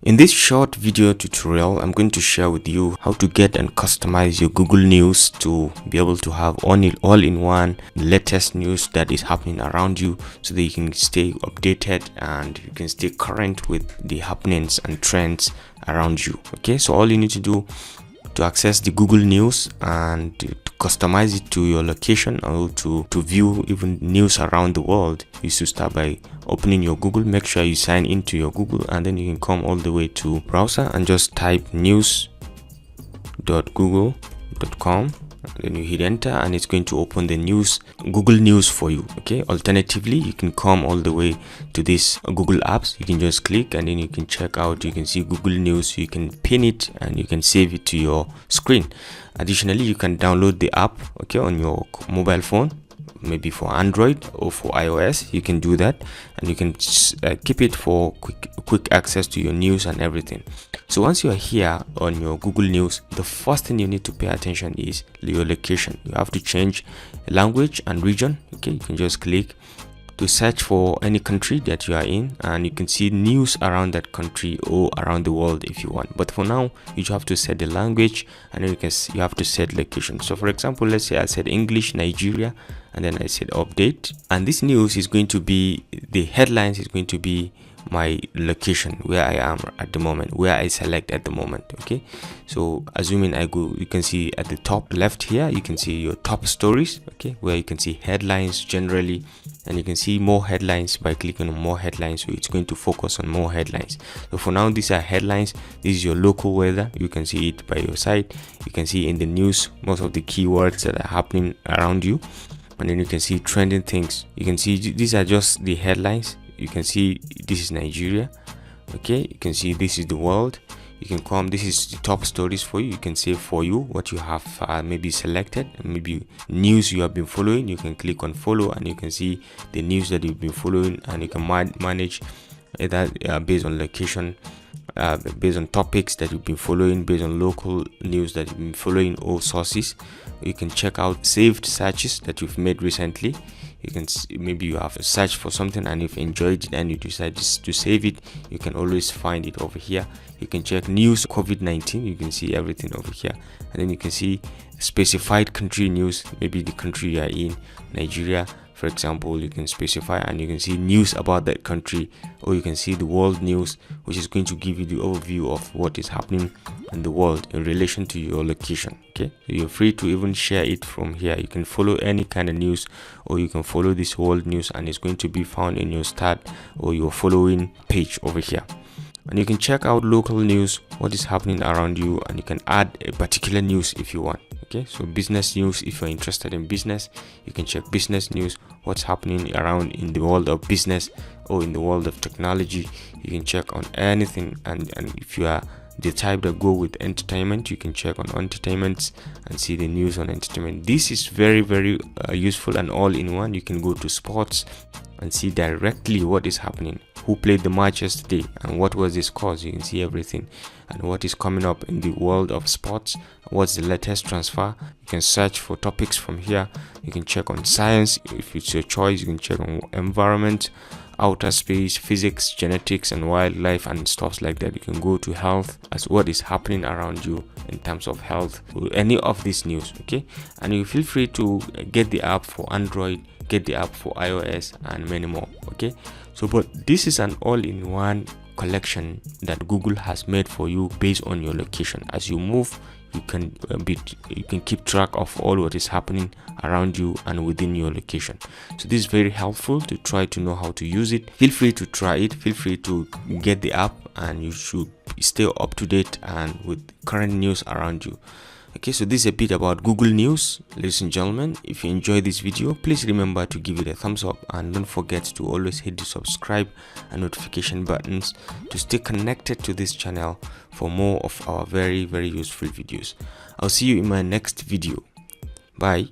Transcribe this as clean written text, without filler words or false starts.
In this short video tutorial, I'm going to share with you how to get and customize your Google News to be able to have all-in-one latest news that is happening around you, so that you can stay updated and you can stay current with the happenings and trends around you. Okay, so all you need to do to access the Google News and to customize it to your location, or to view even news around the world, is to start by opening your Google. Make sure you sign into your Google, and then you can come all the way to browser and just type news.google.com. Then you hit enter and it's going to open the Google News for you. Okay, alternatively, you can come all the way to this Google Apps. You can just click and then you can check out. You can see Google News. You can pin it and you can save it to your screen. Additionally, you can download the app, okay, on your mobile phone, maybe for Android or for iOS. You can do that, and you can keep it for quick access to your news and everything. So once you are here on your Google News, the first thing you need to pay attention is your location. You have to change language and region. Okay, you can just click to search for any country that you are in, and you can see news around that country or around the world if you want. But for now, you have to set the language, and then you have to set location. So for example, let's say I said English, Nigeria, and then I said update, and this news is going to be, the headlines is going to be my location, where I am at the moment, where I select at the moment. Okay, so assuming I go, you can see at the top left here, you can see your top stories, okay, where you can see headlines generally, and you can see more headlines by clicking on more headlines. So it's going to focus on more headlines. So for now, these are headlines. This is your local weather. You can see it by your side. You can see in the news most of the keywords that are happening around you, and then you can see trending things. You can see these are just the headlines. You can see this is Nigeria. Okay, you can see this is the world. You can come, this is the top stories for you. You can save for you what you have maybe selected, maybe news you have been following. You can click on follow and you can see the news that you've been following, and you can manage either based on location, based on topics that you've been following, based on local news that you've been following, or sources. You can check out saved searches that you've made recently. You can maybe you have a search for something and you've enjoyed it and you decide to save it. You can always find it over here. You can check news COVID-19. You can see everything over here, and then you can see specified country news, maybe the country you are in, Nigeria for example. You can specify and you can see news about that country, or you can see the world news, which is going to give you the overview of what is happening in the world in relation to your location. Okay, so you're free to even share it from here. You can follow any kind of news, or you can follow this world news, and it's going to be found in your start or your following page over here. And you can check out local news, what is happening around you, and you can add a particular news if you want. Okay, so business news, if you're interested in business, you can check business news, what's happening around in the world of business or in the world of technology. You can check on anything, and if you are the type that go with entertainment, you can check on entertainment and see the news on entertainment. This is very useful and all in one. You can go to sports and see directly what is happening, who played the match yesterday and what was the scores. You can see everything and what is coming up in the world of sports, what's the latest transfer. You can search for topics from here. You can check on science if it's your choice. You can check on environment, outer space, physics, genetics and wildlife and stuff like that. You can go to health, as what is happening around you in terms of health, any of this news. Okay, and you feel free to get the app for Android, get the app for iOS and many more. Okay, so but this is an all-in-one collection that Google has made for you based on your location. As you move, you can keep track of all what is happening around you and within your location. So this is very helpful to try to know how to use it. Feel free to try it. Feel free to get the app, and you should stay up to date and with current news around you. Okay, so this is a bit about Google News. Ladies and gentlemen, if you enjoyed this video, please remember to give it a thumbs up, and don't forget to always hit the subscribe and notification buttons to stay connected to this channel for more of our very useful videos. I'll see you in my next video. Bye.